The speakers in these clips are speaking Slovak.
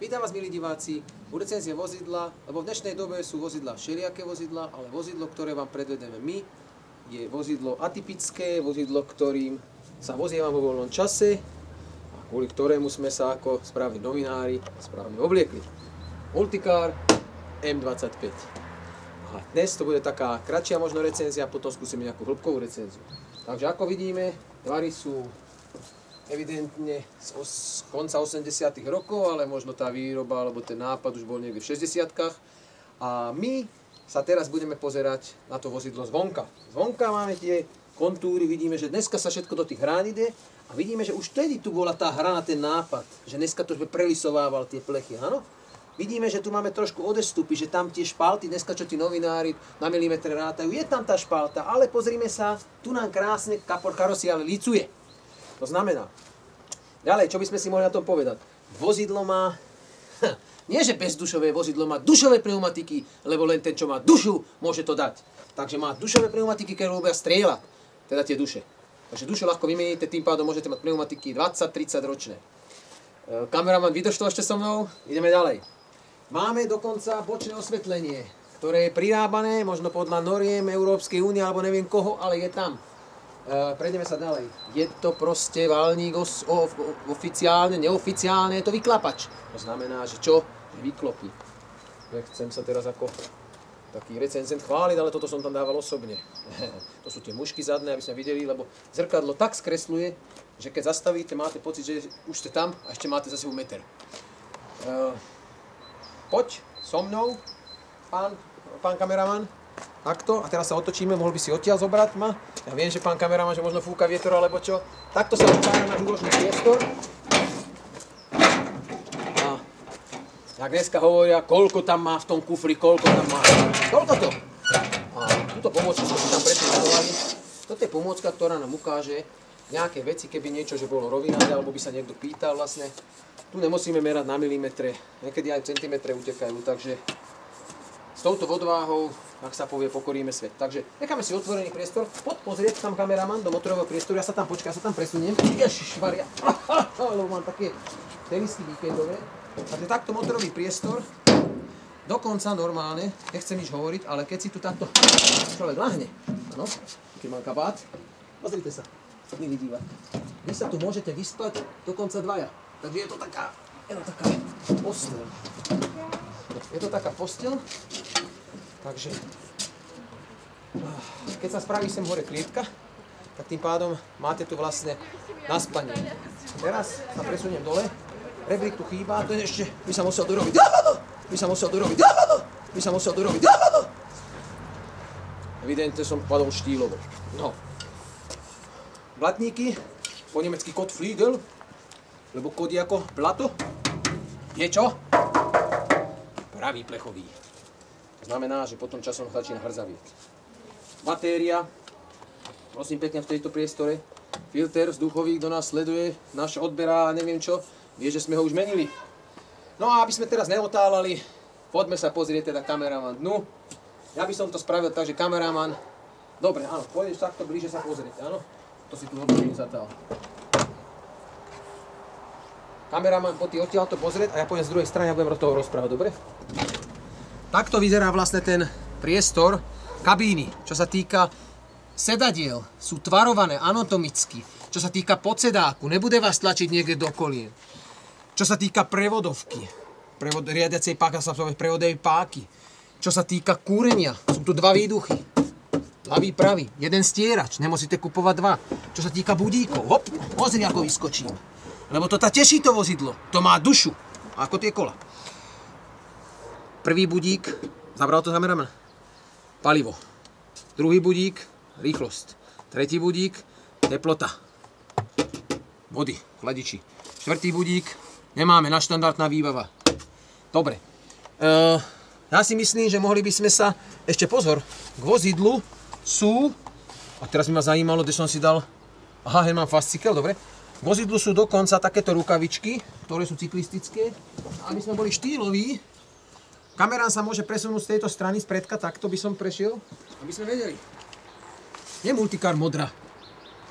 Vítam vás, milí diváci, u recenzie vozidla, lebo v dnešnej dobe sú vozidla všelijaké vozidla, ale vozidlo, ktoré vám predvedeme my, je vozidlo atypické, vozidlo, ktorým sa vozíme vo voľnom čase a kvôli ktorému sme sa ako správni novinári správne obliekli. Multicar M25. A dnes to bude taká kratšia možno recenzia, potom skúsime nejakú hĺbkovú recenziu. Takže ako vidíme, tvary sú evidentne z konca 80. rokov, ale možno tá výroba alebo ten nápad už bol niekde v 60-kách. A my sa teraz budeme pozerať na to vozidlo zvonka. Zvonka máme tie kontúry, vidíme, že dneska sa všetko do tých hrán ide a vidíme, že už vtedy tu bola tá hra na ten nápad, že dneska to prelisovával tie plechy, áno? Vidíme, že tu máme trošku odestupy, že tam tie špalty, dneska čo tí novinári na milimetre rátajú, je tam tá špalta, ale pozrime sa, tu nám krásne kapor karosie ale licuje. To znamená, ďalej, čo by sme si mohli na tom povedať? Vozidlo má, nie že bezdušové vozidlo, má dušové pneumatiky, lebo len ten, čo má dušu, môže to dať. Takže má dušové pneumatiky, ktoré robia strieľať, teda tie duše. Takže dušu ľahko vymeníte, tým pádom môžete mať pneumatiky 20-30 ročné. Kameraman, vydrž to ešte so mnou, ideme ďalej. Máme dokonca bočné osvetlenie, ktoré je prirábané, možno podľa noriem Európskej únie, alebo neviem koho, ale je tam. Prejdeme sa ďalej. Je to proste valník oficiálne, neoficiálne, je to vyklapač. To znamená, že čo? Vyklopí. Nechcem sa teraz ako taký recenzent chváliť, ale toto som tam dával osobne. To sú tie mušky zadné, aby sme videli, lebo zrkadlo tak skresluje, že keď zastavíte, máte pocit, že už ste tam a ešte máte za sebou meter. Poď so mnou, pán kameraman. Takto, a teraz sa otočíme, mohol by si odtiaľ zobrať ma. Ja viem, že pán kameraman, že možno fúka vietor alebo čo. Takto sa otvára náš úložný priestor. A jak dneska hovoria, koľko tam má v tom kufri, koľko tam má. Koľko to? A túto pomôcku sme si tam predtým zadovali. Toto je pomôcka, ktorá nám ukáže nejaké veci, keby niečo, že bolo rovináre, alebo by sa niekto pýtal vlastne. Tu nemusíme merať na milimetre, niekedy aj centimetre utekajú, takže s touto odváhou, ak sa povie, pokoríme svet. Takže necháme si otvorený priestor, poď pozrieť tam kameraman do motorového priestoru, ja sa tam počkám, ja sa tam presuniem. Ježišmaria, lebo mám také tenisky víkendové. Takže takto motorový priestor, dokonca normálne, nechcem nič hovoriť, ale keď si tu takto človek ľahne, áno, keď mám kabát, pozrite sa, milí divák, vy sa tu môžete vyspať dokonca dvaja. Takže je to taká posteľ. Je to taká posteľ, takže keď sa spraví sem hore klietka, tak tým pádom máte tu vlastne na spanie. Teraz sa presuniem dole, rebrík tu chýba, to je ešte, by sa musel dorobiť. Evidentne som padol štýlovo. No. Blatníky, po nemecky Kotflügel, lebo kód je ako blato. Je čo? Pravý plechový. To znamená, že potom časom začína hrzavieť. Batéria, prosím pekne v tejto priestore. Filter vzduchový, kto nás sleduje, náš odberá a neviem čo, vie, že sme ho už menili. No a aby sme teraz neotálali, poďme sa pozrieť teda kameraman dnu. Ja by som to spravil tak, že kameraman, dobre, áno, pôjdeš takto blíže sa pozrieť, áno? To si tu odborím zatál. Kameraman, poď odtiaľ to pozrieť a ja pôjdem z druhej strany a budem toho rozprávať, dobre? Takto vyzerá vlastne ten priestor kabíny, čo sa týka sedadiel, sú tvarované anatomicky, čo sa týka podsedáku, nebude vás tlačiť niekde do kolien. Čo sa týka prevodovky, riadiacej páky, prevodovej páky, čo sa týka kúrenia, sú tu dva výduchy, ľavý, pravý, jeden stierač, nemusíte kupovať dva. Čo sa týka budíkov, hop, pozri ako vyskočím. Lebo to teší to vozidlo, to má dušu, ako tie kola. Prvý budík, zabral to kameraman, palivo. Druhý budík, rýchlosť. Tretí budík, teplota. Vody, chladiči. Štvrtý budík, nemáme, nadštandardná výbava. Dobre. Ja si myslím, že mohli by sme sa, ešte pozor, k vozidlu sú, a teraz by ma zajímalo, kde som si dal, aha, mám fascikel, dobre. V vozidlu sú dokonca takéto rukavičky, ktoré sú cyklistické. Aby sme boli štýloví, kamerán sa môže presunúť z tejto strany, spredka, takto by som prešiel, aby sme vedeli. Je Multicar modrá.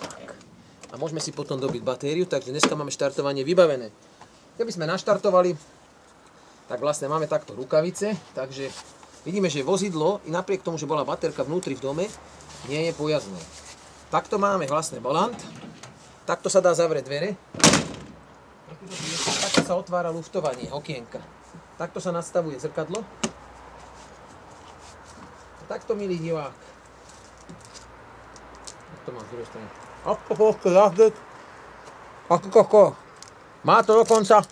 Tak. A môžeme si potom dobiť batériu, takže dneska máme štartovanie vybavené. Keby sme naštartovali, tak vlastne máme takto rukavice, takže vidíme, že vozidlo, i napriek tomu, že bola baterka vnútri v dome, nie je pojazdné. Takto máme vlastne volant, takto sa dá zavrieť dvere, takto sa otvára luftovanie, okienka. Takto sa nastavuje zrkadlo. A takto, milý divák. To mám z druhej strany. Má to dokonca.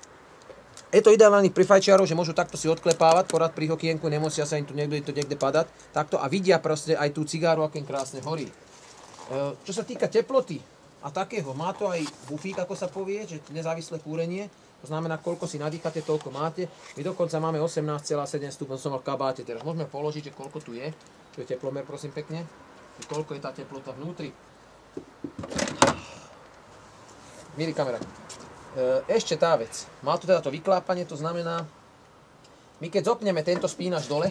Je to ideálne pri fajčiarov, že môžu takto si odklepávať, porad pri okienku, nemusia sa im tu niekde padať. Takto a vidia proste aj tú cigáru, akým krásne horí. Čo sa týka teploty a takého, má to aj bufík, ako sa povie, že nezávislé kúrenie. To znamená, koľko si nadýchate, toľko máte. My dokonca máme 18,7 stupňov, som mal v kabáte. Teraz môžeme položiť, že koľko tu je. Tu je teplomer, prosím pekne. Koľko je tá teplota vnútri. Milý kamarát, ešte tá vec. Má tu teda to vyklápanie, to znamená, my keď zopneme tento spínač dole,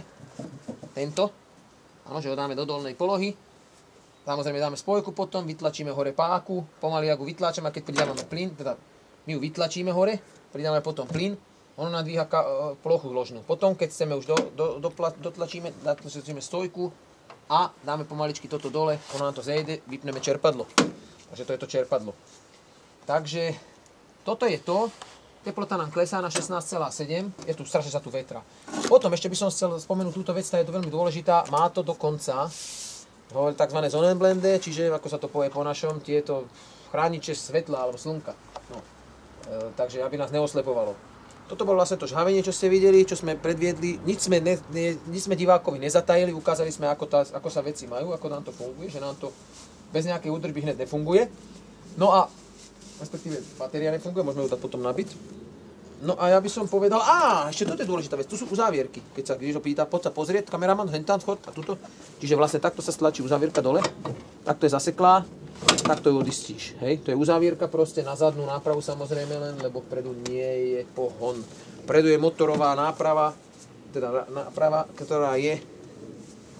tento, áno, že ho dáme do dolnej polohy, samozrejme dáme spojku potom, vytlačíme hore páku, pomaly ako vytlačíme a keď pridávame plyn, teda my ju vytlačíme hore, pridáme potom plyn, ono nadvíha plochu ložnú. Potom, keď chceme už dotlačíme, datlačíme stojku a dáme pomaličky toto dole, ono nám to zejde, vypneme čerpadlo. Takže to je to čerpadlo. Takže toto je to. Teplota nám klesá na 16,7, je tu strašne sa tu vetra. Potom ešte by som chcel spomenúť túto vec, tá je to veľmi dôležitá, má to dokonca tzv. Sonnenblende, čiže ako sa to povie po našom, tieto chrániče svetla alebo slnka. No. Takže aby nás neoslepovalo. Toto bolo vlastne to žhavenie, čo ste videli, čo sme predviedli. Nič sme divákovi nezatajili, ukázali sme, ako sa veci majú, ako nám to funguje, že nám to bez nejakej údržby hneď nefunguje. No a, respektíve batéria nefunguje, môžeme ju dať potom nabiť. No a ja by som povedal, ešte toto je dôležitá vec, tu sú uzávierky. Keď sa Grížo pýta, poď sa pozrieť, kameraman, hentam, schod a tuto. Čiže vlastne takto sa stlačí uzávierka dole, takto je zaseklá. Takto ju odistíš, hej, to je uzávierka proste na zadnú nápravu samozrejme len, lebo vpredu nie je pohon. Vpredu je motorová náprava, teda náprava, ktorá je,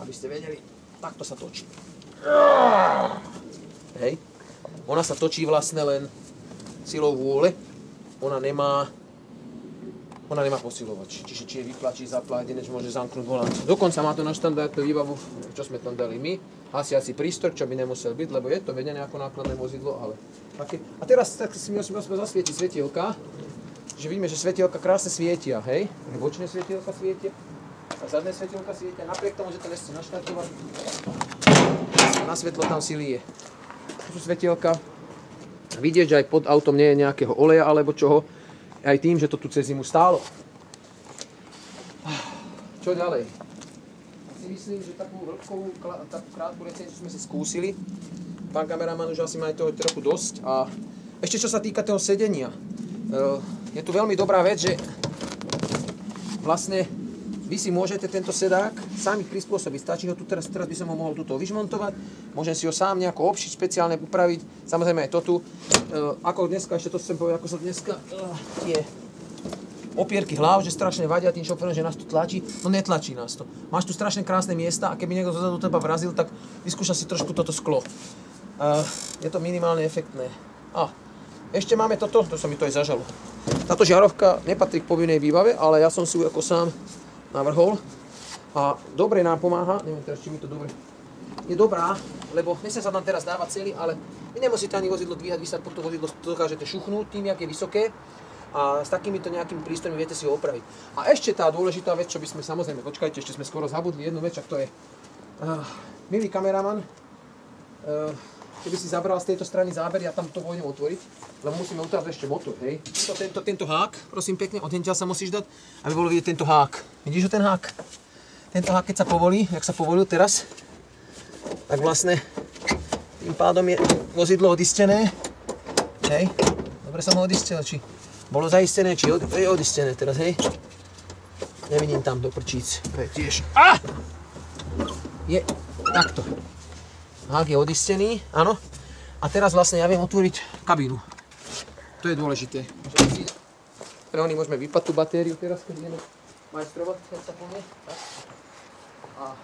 aby ste vedeli, takto sa točí. Hej, ona sa točí vlastne len silou vôle, ona nemá posilovač, čiže či je vyplá, či zaplá, jedinec môže zamknúť volant. Dokonca má to na štandardnú výbavu, čo sme tam dali my, hasiaci prístroj, čo by nemusel byť, lebo je to vedené ako nákladné vozidlo, ale také. A teraz tak si musíme zasvietiť svetielka, že vidíme, že svetielka krásne svietia, hej, bočné svetielka svietia a zadné svetielka svietia, napriek tomu, že to nechce naštartovať, na svetlo tam si lije. Tu sú svetielka, vidieť, že aj pod autom nie je nejakého oleja alebo čoho, aj tým, že to tu cez zimu stálo. Čo ďalej? Si myslím, že takú hĺbkovú, takú krátku recenziu sme si skúsili. Pán kameraman už asi má aj toho trochu dosť. A ešte čo sa týka toho sedenia. Je tu veľmi dobrá vec, že vlastne vy si môžete tento sedák sami prispôsobiť. Stačí ho tu teraz by som ho mohol tuto vyžmontovať. Môžem si ho sám nejako obšiť, špeciálne upraviť. Samozrejme aj to tu. Ako dneska, ešte to chcem povedať, ako sa dneska tie opierky hlav, že strašne vadia tým šoférom, že nás tu tlačí. No netlačí nás to. Máš tu strašne krásne miesta a keby niekto zozadu do teba vrazil, tak vyskúša si trošku toto sklo. Je to minimálne efektné. Ešte máme toto, to sa mi to aj zažalo. Táto žiarovka nepatrí k povinnej výbave, ale ja som si ju ako sám navrhol a dobre nám pomáha, neviem teraz, či mi to dobre je dobrá, lebo nechcem sa tam teraz dávať celý, ale vy nemusíte ani vozidlo dvíhať, vy sa pod to vozidlo dokážete šuchnúť tým, jak je vysoké a s takýmito nejakými prístrojmi viete si ho opraviť. A ešte tá dôležitá vec, čo by sme samozrejme, počkajte, ešte sme skoro zabudli jednu vec, ak to je, milý kameraman, keby si zabral z tejto strany záber, ja tam to pôjdem otvoriť, lebo musíme utrať ešte motor, hej. Tento hák, prosím pekne, odtiaľ sa musíš dať, aby bolo vidieť tento hák. Vidíš ho ten hák? Tento hák, keď sa povolí, jak sa povolil teraz, tak vlastne tým pádom je vozidlo odistené, hej. Dobre som ho odistil, či bolo zaistené, či je odistené teraz, hej. Nevidím tam do prčíc, to je tiež, je takto. Hák je odistený, áno. A teraz vlastne ja viem otvoriť kabínu. To je dôležité. Pre oni môžeme vypať tú batériu teraz, keď ideme majstrovať, keď sa povie. A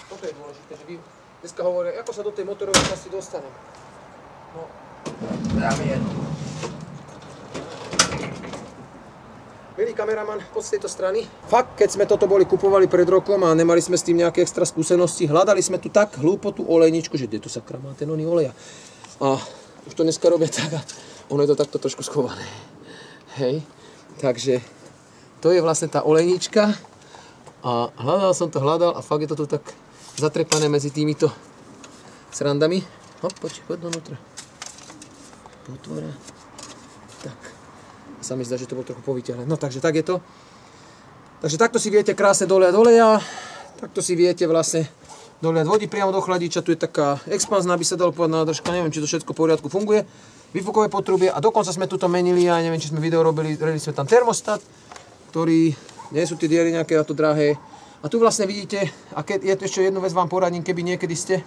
toto je dôležité, že vy dneska hovoria, ako sa do tej motorovej časti dostanem. No, dáme jedno. Milý kameraman, poď z tejto strany. Fakt, keď sme toto boli kupovali pred rokom a nemali sme s tým nejaké extra skúsenosti, hľadali sme tu tak hlúpo tú olejničku, že kde to sakra má ten oný oleja. A už to dneska robia tak a ono je to takto trošku schované. Hej, takže to je vlastne tá olejnička a hľadal a fakt je to tu tak zatrepané medzi týmito srandami. Hop, poď donútra. Potvora. Tak. Sa mi zdá, že to bolo trochu povyťahnuté. No takže tak je to. Takže takto si viete krásne doliať oleja. Takto si viete vlastne doliať vody priamo do chladiča. Tu je taká expanzná, by sa dalo povedať nádržka. Neviem, či to všetko v poriadku funguje. Výfukové potrubie. A dokonca sme tuto menili, ja neviem, či sme video robili sme tam termostat, ktorý, nie sú tie diery nejaké na to drahé. A tu vlastne vidíte, a je to ešte jednu vec vám poradím, keby niekedy ste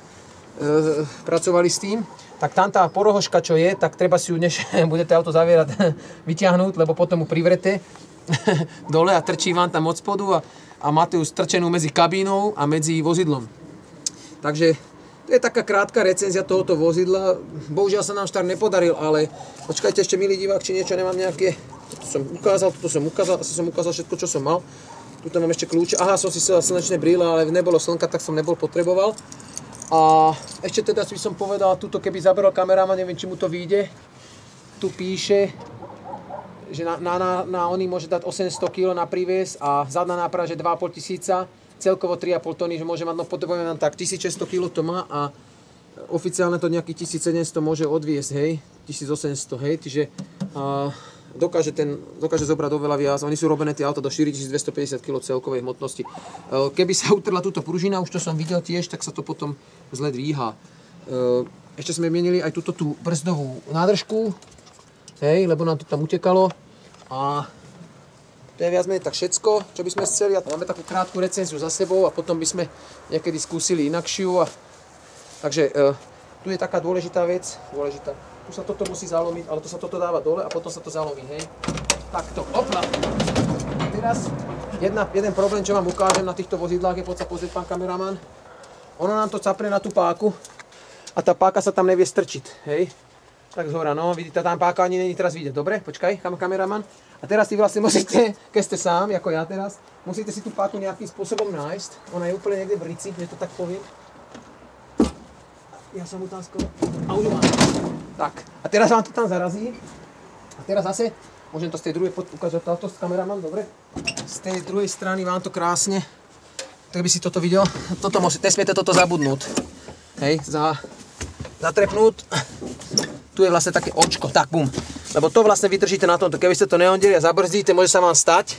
pracovali s tým, tak tam tá porohožka, čo je, tak treba si ju, než budete auto zavierať, vyťahnuť, lebo potom ju privrete dole a trčí vám tam od spodu a máte ju strčenú medzi kabínou a medzi vozidlom. Takže to je taká krátka recenzia tohoto vozidla. Bohužiaľ sa nám štart nepodaril, ale počkajte ešte, milý divák, či niečo nemám nejaké. Toto som ukázal, asi som ukázal všetko, čo som mal. Tuto mám ešte kľúče. Aha, som si sedal slnečné brýle, ale nebolo slnka, tak som nebol potreboval. A ešte teda by som povedal, tuto keby zabral kameraman, neviem, či mu to vyjde. Tu píše, že na oný môže dať 800 kg na príves a zadná náprava, že 2,5 tisíca, celkovo 3,5 tony, že môže mať, no potrebujeme nám tak 1600 kg to má a oficiálne to nejakých 1700 môže odviesť, hej, 1800, hej, čiže dokáže zobrať oveľa viac. Oni sú robené tie auta do 4250 kg celkovej hmotnosti. Keby sa utrla túto pružina, už to som videl tiež, tak sa to potom zle dvíha. Ešte sme menili aj túto tú brzdovú nádržku, hej, lebo nám to tam utekalo. A to je viac menej tak všetko, čo by sme chceli. Máme takú krátku recenziu za sebou a potom by sme niekedy skúsili inakšiu. Takže tu je taká dôležitá vec, Tu sa toto musí zalomiť, ale to sa toto dáva dole a potom sa to zalomí, hej. Takto, opla. A teraz jeden problém, čo vám ukážem na týchto vozidlách, je poď sa pozrieť, pán kameraman. Ono nám to capne na tú páku a tá páka sa tam nevie strčiť, hej. Tak zhora, no, vidíte, tá páka ani není teraz vidieť. Dobre, počkaj, kameraman. A teraz si vlastne musíte, keď ste sám, ako ja teraz, musíte si tú páku nejakým spôsobom nájsť. Ona je úplne niekde v rici, že to tak poviem. Ja som mu tam skoro... A už mám. Tak, a teraz vám to tam zarazí. A teraz zase, môžem to z tej druhej ukázať táto s kameraman, dobre? Z tej druhej strany vám to krásne. Tak by si toto videl. Nesmiete toto zabudnúť. Hej, zatrepnúť. Tu je vlastne také očko, tak bum. Lebo to vlastne vydržíte na tomto. Keby ste to neondeli a zabrzdíte, môže sa vám stať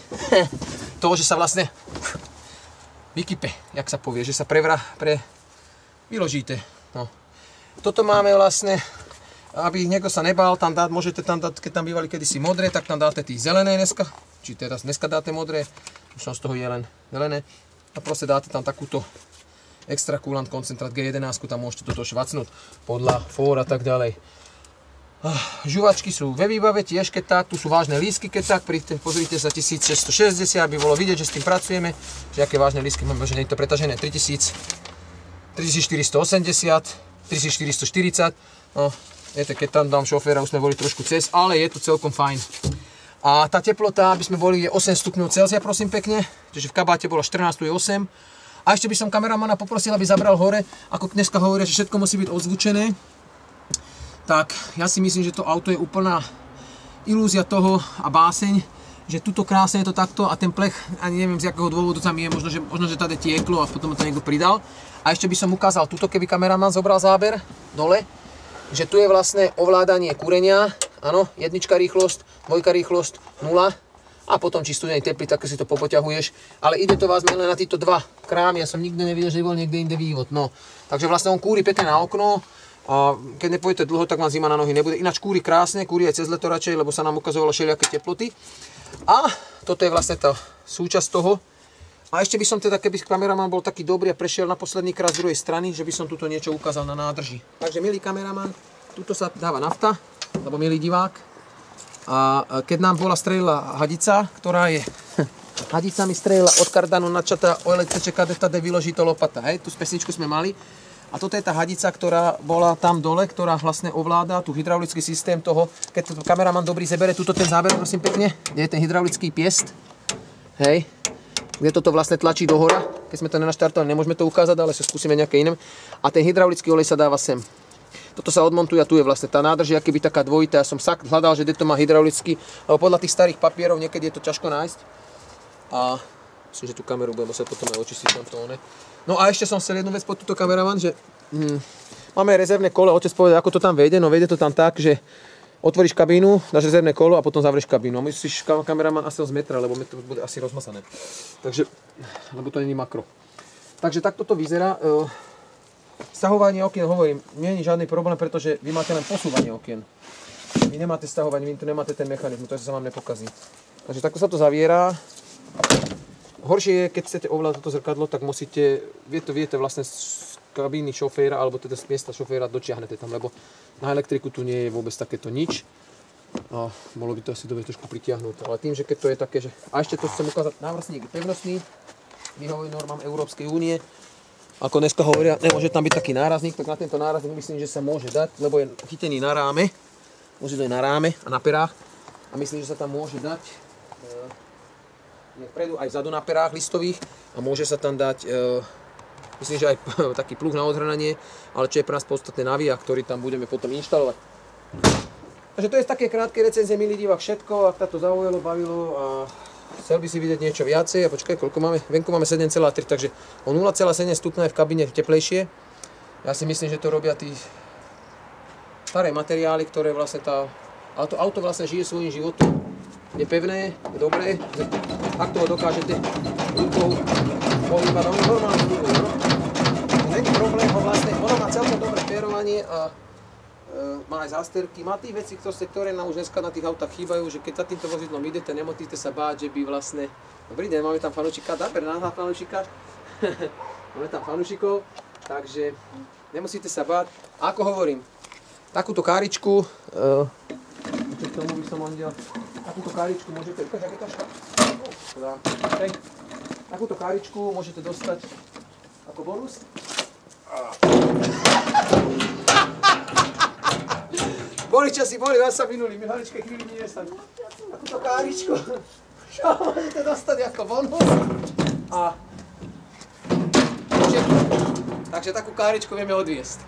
to, že sa vlastne vykype, jak sa povie, že sa vyložíte. No. Toto máme vlastne, aby niekto sa nebál, tam dať, môžete tam dať, keď tam bývali kedysi modré, tak tam dáte tí zelené dneska, či teraz dneska dáte modré, už som z toho je len zelené, a proste dáte tam takúto extra coolant koncentrát G11, tam môžete toto švacnúť podľa fór a tak ďalej. Žuvačky sú ve výbave tiež, keď tak, tu sú vážne lístky, keď tak, pozrite sa 1660, aby bolo vidieť, že s tým pracujeme, že aké vážne lístky máme, že nie je to pretažené, 3480, 3440, no, viete, keď tam dám šoféra, už sme boli trošku cez, ale je to celkom fajn. A tá teplota, aby sme boli, je 8 stupňov Celzia, prosím pekne, čiže v kabáte bola 14, tu je 8. A ešte by som kameramana poprosil, aby zabral hore, ako dneska hovoria, že všetko musí byť odzvučené. Tak ja si myslím, že to auto je úplná ilúzia toho a báseň, že tuto krásne je to takto a ten plech, ani neviem z jakého dôvodu tam je, možno, že tady tieklo a potom to niekto pridal. A ešte by som ukázal tuto, keby kameraman zobral záber dole, že tu je vlastne ovládanie kúrenia, áno, jednička rýchlosť, dvojka rýchlosť, 0 a potom či studený teplý, tak si to popoťahuješ, ale ide to vás len na títo dva krámy, ja som nikdy nevidel, že bol niekde inde vývod, no. Takže vlastne on kúri pekne na okno a keď nepôjdete dlho, tak vám zima na nohy nebude. Ináč kúri krásne, kúri aj cez leto radšej, lebo sa nám ukazovalo všelijaké teploty. A toto je vlastne tá súčasť toho. A ešte by som teda, keby kameraman bol taký dobrý a prešiel na posledný krát z druhej strany, že by som tuto niečo ukázal na nádrži. Takže milý kameraman, tuto sa dáva nafta, alebo milý divák. A keď nám bola strelila hadica, ktorá je... Hadica mi strelila od kardanu načatá o električe kadeta de vyloží to lopata. Hej, tú pesničku sme mali. A toto je tá hadica, ktorá bola tam dole, ktorá vlastne ovláda tu hydraulický systém toho. Keď kameraman dobrý zebere tuto ten záber, prosím pekne, kde je ten hydraulický piest. Hej. Kde toto vlastne tlačí dohora. Keď sme to nenaštartovali, nemôžeme to ukázať, ale sa skúsime nejaké iné. A ten hydraulický olej sa dáva sem. Toto sa odmontuje a tu je vlastne tá nádrž, akoby taká dvojitá. Ja som hľadal, že kde to má hydraulický, lebo podľa tých starých papierov niekedy je to ťažko nájsť. A myslím, že tú kameru budem musieť potom aj očistiť tam to one. No a ešte som chcel jednu vec pod túto kameraman, že máme rezervné kolo, otec povedal, ako to tam vejde, no vejde to tam tak, že otvoríš kabínu, dáš rezervné kolo a potom zavrieš kabínu. A myslíš, kameraman asi z metra, lebo to bude asi rozmazané. Takže, lebo to není makro. Takže takto to vyzerá. Stahovanie okien, hovorím, nie je žiadny problém, pretože vy máte len posúvanie okien. Vy nemáte stahovanie, vy tu nemáte ten mechanizmus, to sa vám nepokazí. Takže takto sa to zaviera. Horšie je, keď chcete ovládať toto zrkadlo, tak musíte, viete vlastne z kabíny šoféra, alebo teda z miesta šoféra dočiahnete tam, lebo na elektriku tu nie je vôbec takéto nič. A bolo by to asi dobre trošku pritiahnuť, ale tým, že keď to je také, že... A ešte to chcem ukázať, návrsník je pevnostný, vyhovuje normám Európskej únie. Ako dneska hovoria, nemôže tam byť taký nárazník, tak na tento nárazník myslím, že sa môže dať, lebo je chytený na ráme. Môže to aj na ráme a na perách. A myslím, že sa tam môže dať vpredu aj vzadu na perách listových a môže sa tam dať, myslím, že aj taký pluh na odhrnanie, ale čo je pre nás podstatné navíjak, ktorý tam budeme potom inštalovať. Takže to je také krátke recenzie, milý divák, všetko, ak to zaujalo, bavilo a chcel by si vidieť niečo viacej. A počkaj, koľko máme? Venku máme 7,3, takže o 0,7 stupňa je v kabíne teplejšie. Ja si myslím, že to robia tí staré materiály, ktoré vlastne auto vlastne žije svojím životom. je pevné, je dobré, takto ho dokážete rukou pohybať normálne rukou, no. Není problém ho vlastne, ono má celkom dobré pérovanie a má aj zásterky, má tých vecí, ktoré nám už dneska na tých autách chýbajú, že keď za týmto vozidlom idete, nemusíte sa báť, že by vlastne... Dobrý deň, máme tam fanúšika, dáber náhľad fanúšika. Máme tam fanúšikov, takže nemusíte sa báť. A ako hovorím, takúto káričku, k tomu by som vám delal, takúto káričku môžete, ukáž, aké taška? Takúto káričku môžete dostať ako bonus. Boli časy, vás sa minuli, Mihaličke chvíli nie sa. Takúto káričku, čo môžete dostať ako bonus. A takže takú káričku vieme odviesť.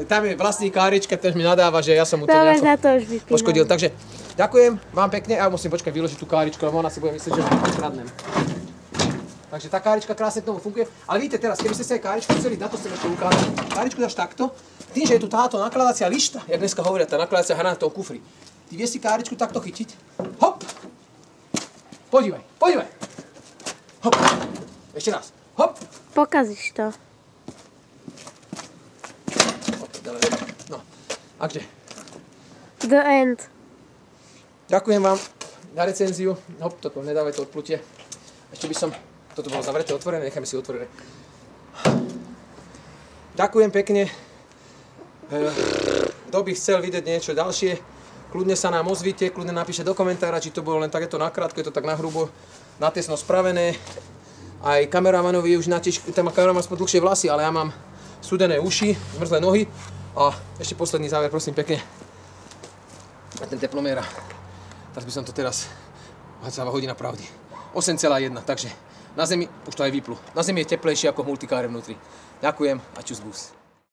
Tam je vlastný kárička, ktorý mi nadáva, že ja som mu to nejako poškodil. Takže ďakujem vám pekne a musím počkať vyložiť tú káričku, lebo ona si bude myslieť, že vám kradnem. Takže tá kárička krásne k tomu funguje. Ale vidíte teraz, keby ste si aj káričku chceli, na to chcem ešte ukázať. Káričku dáš takto. Tým, že je tu táto nakladacia lišta, jak dneska hovoria, tá nakladacia hra na tom kufri. Ty vieš si káričku takto chytiť. Hop! Podívaj, podívaj! Hop! Ešte raz. Hop! Pokazíš to. No, akže? The end. Ďakujem vám za recenziu. Hop, toto nedávajte odplutie. Ešte by som... Toto bolo zavreté, otvorené, necháme si otvorené. Ďakujem pekne. Kto by chcel vidieť niečo ďalšie, kľudne sa nám ozvite, kľudne napíšte do komentára, či to bolo len takéto nakrátko, je to tak nahrubo, natesno spravené. Aj kameramanovi už ten kameraman má dlhšie vlasy, ale ja mám studené uši, zmrzlé nohy. A ešte posledný záver, prosím pekne. Na ten teplomér. Teraz by som to teraz... hodina pravdy. 8,1, takže na Zemi, už to aj vyplu. Na Zemi je teplejšie ako v multikáre vnútri. Ďakujem a čus bus.